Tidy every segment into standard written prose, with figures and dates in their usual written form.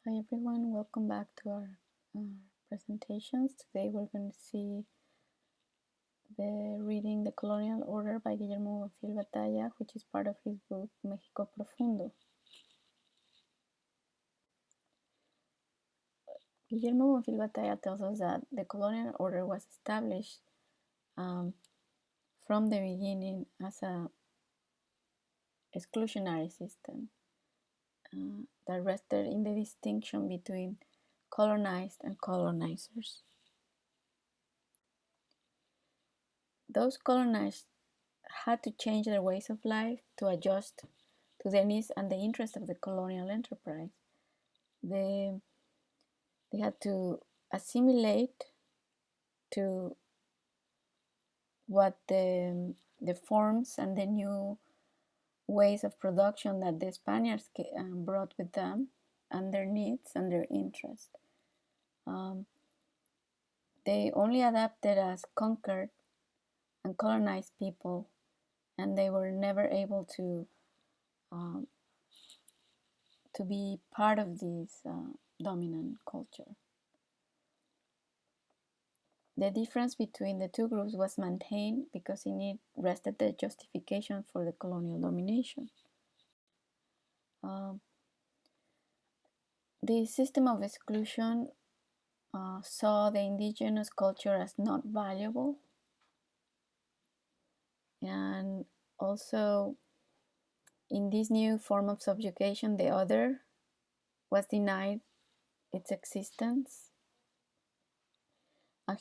Hi everyone, welcome back to our presentations. Today we're going to see the reading The Colonial Order by Guillermo Bonfil Batalla, which is part of his book México Profundo. Guillermo Bonfil Batalla tells us that the colonial order was established from the beginning as an exclusionary system that rested in the distinction between colonized and colonizers. Those colonized had to change their ways of life to adjust to the needs and the interests of the colonial enterprise. They had to assimilate to what the forms and the new ways of production that the Spaniards brought with them and their needs and their interests. They only adapted as conquered and colonized people, and they were never able to be part of this dominant culture. The difference between the two groups was maintained because in it rested the justification for the colonial domination. The system of exclusion saw the indigenous culture as not valuable, and also in this new form of subjugation, the other was denied its existence.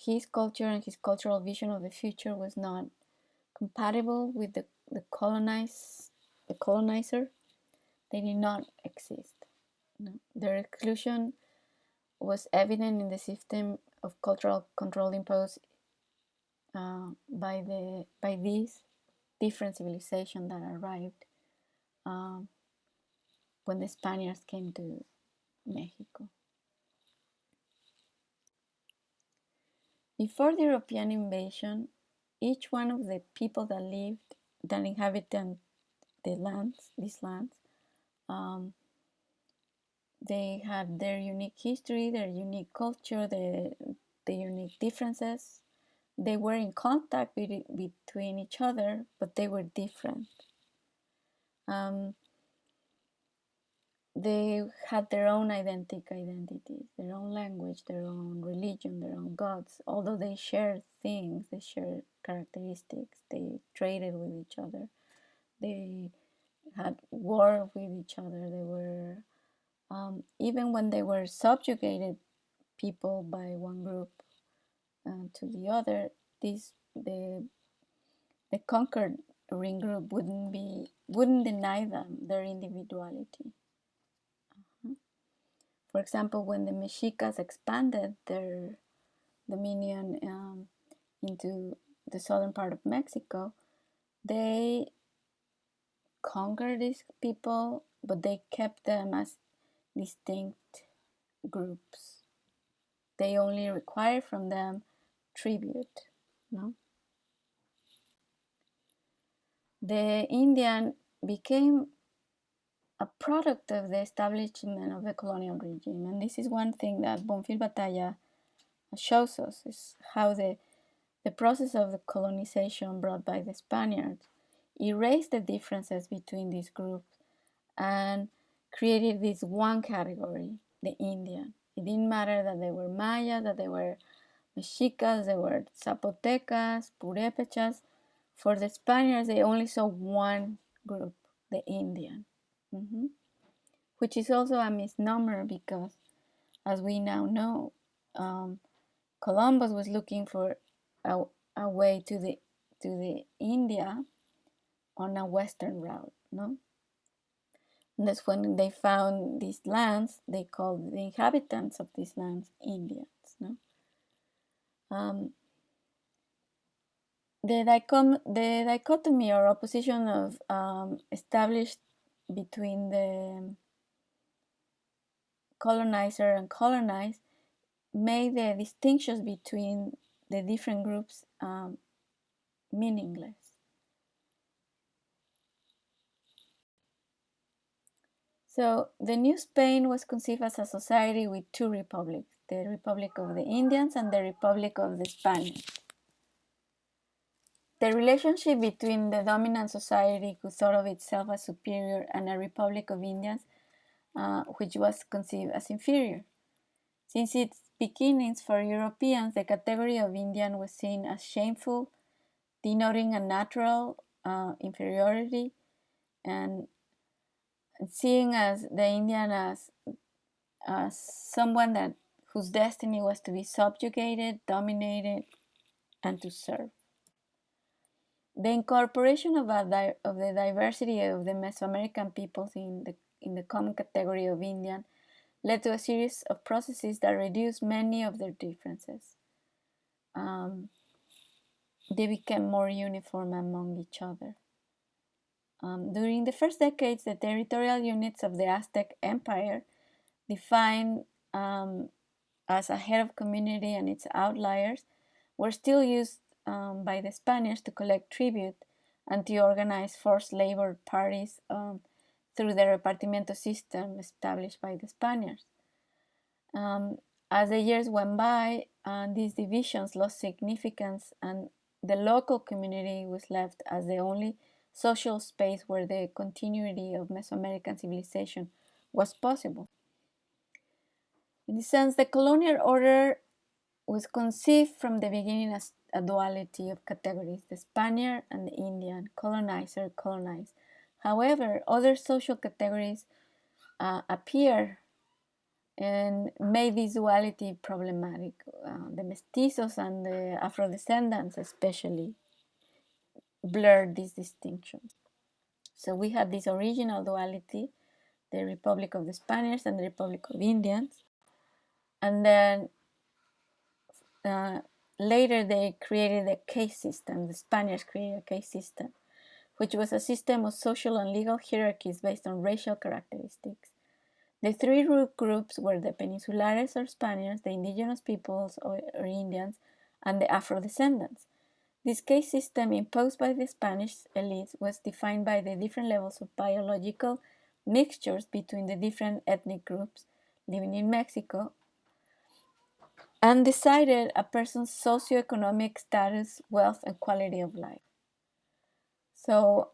His culture and his cultural vision of the future was not compatible with the colonizer. They did not exist. No. Their exclusion was evident in the system of cultural control imposed by these different civilizations that arrived when the Spaniards came to Mexico. Before the European invasion, each one of the people that inhabited these lands, they had their unique history, their unique culture, the unique differences. They were in contact between each other, but they were different. They had their own identities, their own language, their own religion, their own gods. Although they shared things, they shared characteristics, they traded with each other, they had war with each other. They were, even when they were subjugated people by one group to the other, the conquering group wouldn't deny them their individuality. For example, when the Mexicas expanded their dominion into the southern part of Mexico, they conquered these people, but they kept them as distinct groups. They only required from them tribute. No? The Indian became a product of the establishment of the colonial regime, and this is one thing that Bonfil Batalla shows us, is how the process of the colonization brought by the Spaniards erased the differences between these groups and created this one category, the Indian. It didn't matter that they were Maya, that they were Mexicas, they were Zapotecas, Purépechas. For the Spaniards, they only saw one group, the Indian, which is also a misnomer because, as we now know, Columbus was looking for a way to the India on a western route, no? And that's when they found these lands. They called the inhabitants of these lands Indians, no? The dichotomy or opposition of established between the colonizer and colonized made the distinctions between the different groups meaningless. So the New Spain was conceived as a society with two republics, the Republic of the Indians and the Republic of the Spaniards. The relationship between the dominant society, who thought of itself as superior, and a Republic of Indians, which was conceived as inferior. Since its beginnings, for Europeans, the category of Indian was seen as shameful, denoting a natural inferiority, and seeing as the Indian as someone that whose destiny was to be subjugated, dominated, and to serve. The incorporation of the diversity of the Mesoamerican peoples in the common category of Indian led to a series of processes that reduced many of their differences. They became more uniform among each other. During the first decades, the territorial units of the Aztec Empire, defined as a head of community and its outliers, were still used by the Spaniards to collect tribute and to organize forced labor parties through the repartimiento system established by the Spaniards. As the years went by, these divisions lost significance, and the local community was left as the only social space where the continuity of Mesoamerican civilization was possible. In this sense, the colonial order was conceived from the beginning as a duality of categories, the Spaniard and the Indian, colonizer, colonized. However, other social categories appear and made this duality problematic. The mestizos and the Afro-descendants especially blurred these distinctions. So we had this original duality, the Republic of the Spaniards and the Republic of Indians, and then later they created a caste system. The Spaniards created a caste system, which was a system of social and legal hierarchies based on racial characteristics. The three root groups were the Peninsulares or Spaniards, the Indigenous peoples or Indians, and the Afro-descendants. This caste system imposed by the Spanish elites was defined by the different levels of biological mixtures between the different ethnic groups living in Mexico, and decided a person's socioeconomic status, wealth, and quality of life. So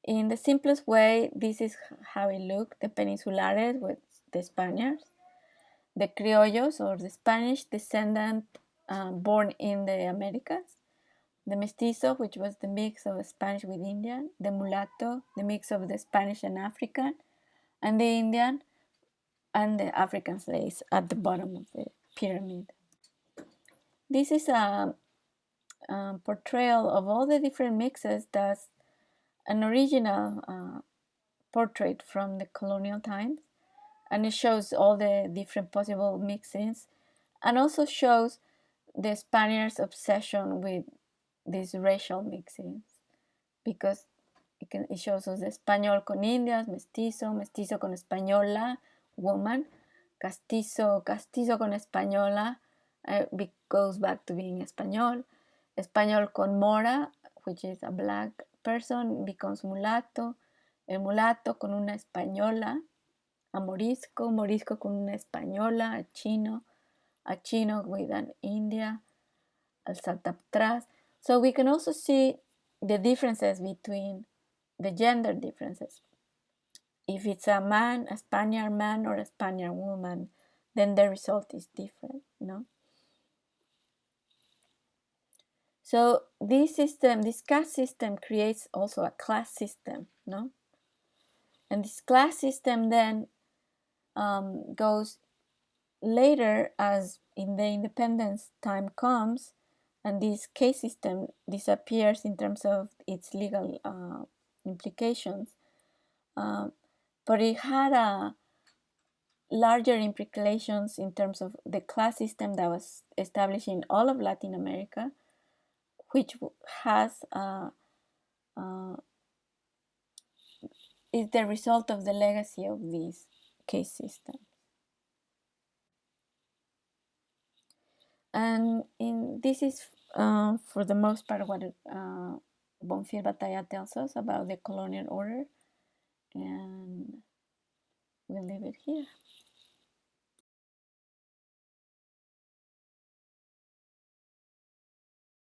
in the simplest way, this is how it looked. The Peninsulares with the Spaniards, the Criollos or the Spanish descendant born in the Americas, the Mestizo, which was the mix of Spanish with Indian, the Mulatto, the mix of the Spanish and African, and the Indian and the African slaves at the bottom of the pyramid. This is a portrayal of all the different mixes that's an original portrait from the colonial times, and it shows all the different possible mixings and also shows the Spaniards' obsession with these racial mixings, because it shows us español con indias, mestizo, mestizo con española, woman, castizo, castizo con española, goes back to being español, español con mora, which is a black person, becomes mulato, el mulato con una española, a morisco, morisco con una española, a chino with an India, al salta atrás. So we can also see the differences between the gender differences. If it's a man, a Spaniard man or a Spaniard woman, then the result is different, no? So this system, this caste system creates also a class system, no? And this class system then goes later as in the independence time comes, and this caste system disappears in terms of its legal implications. But it had a larger implications in terms of the class system that was established in all of Latin America, which has is the result of the legacy of this caste system. And this is for the most part what Bonfil Batalla tells us about the colonial order. And will leave it here.